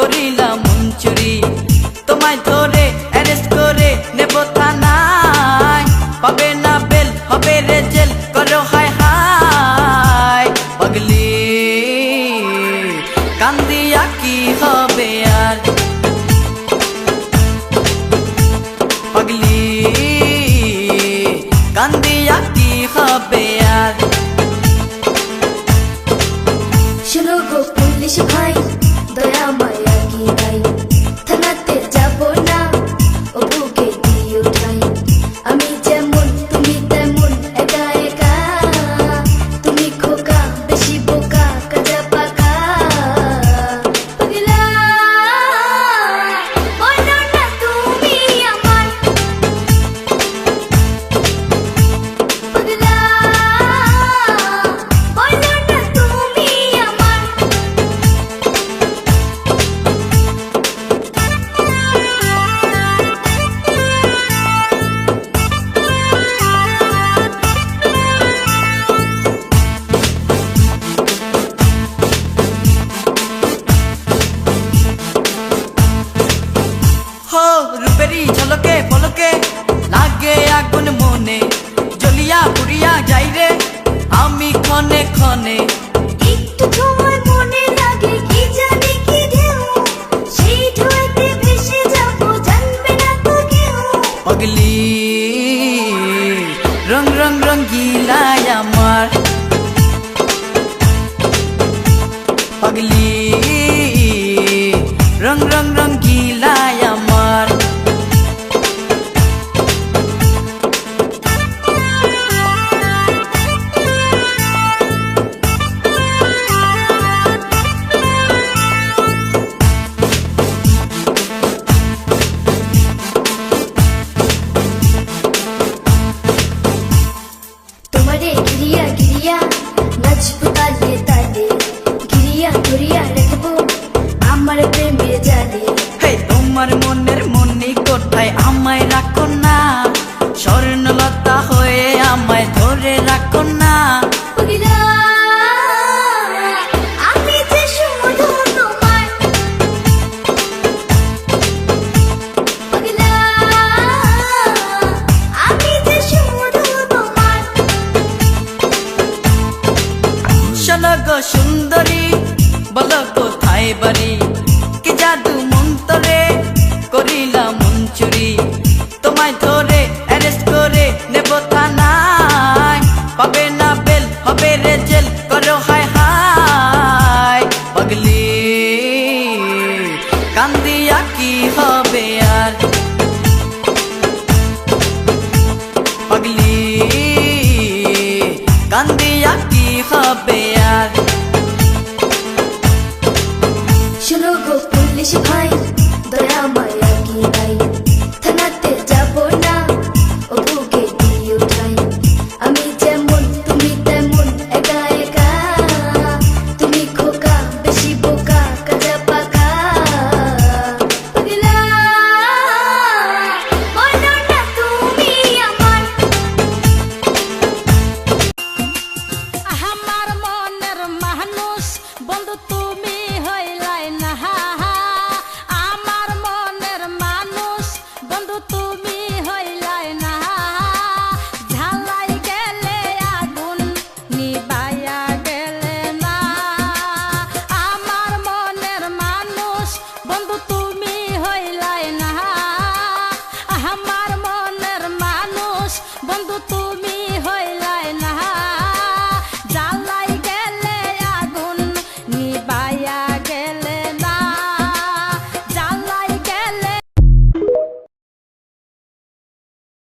করিলাম মন চুরি। তোমায় ধরে অ্যারেস্ট করে নেব থানায়, পাবে না বেল হবে রে জেল, করো হায় হায়। পাগলি কান্দিয়া কি হবে আর, পাগলি কান্দিয়া কি হবে আর। শুনো গো পুলিশ ভাই, দয়া মায়া কি নাই, থানাতে যাব না ও বুকে দিয়ে উঠাই। আমি যেমন তুমি তেমন একা একা, তুমি খোকা বেশি বোকা কাজা পাকা। পাগলা বলো না তুমি আমার, পাগলা বলো না তুমি আমার। হো রূপেরই ঝলকে পলকে লাগে আগুন মনে, জ্বলিয়া পুড়িয়া যাই রে আমি ক্ষণে ক্ষণে। একটু সময় মনে লাগে কি জানি কি ঢেউ, সেই ঢেউতে ভেসে যাবো জানবে না তো কেউ। পাগলি রং রং রঙ্গিলায় আমার, পাগলি রং রং রঙ্গিলায় আমার। তোমারে গিরিয়া গিরিয়া নাচবো তালে তালে, গিরিয়া ধরিয়া রাখবো আমার প্রেমের জালে। হে তোমার মনের মনি কোথায় আমায় রাখো না, স্বর্ণলতা হয়ে আমায় ধরে রাখো না। পাগলা আমি যে শুধু তোমার, পাগলা আমি যে শুধু তোমার। শোনো গো সুন্দরী বলো কোথায় বাড়ি, কি জাদু মন্তরে করিলাম মন চুরি। তোমায় ধরে অ্যারেস্ট করে নেব থানায়, পাবে না বেল হবে রে জেল, করো হায় হায়। পাগলি কান্দিয়া কি হবে আর, পাগলি কান্দিয়া কি হবে আর। শুনো গো পুলিশ ভাই,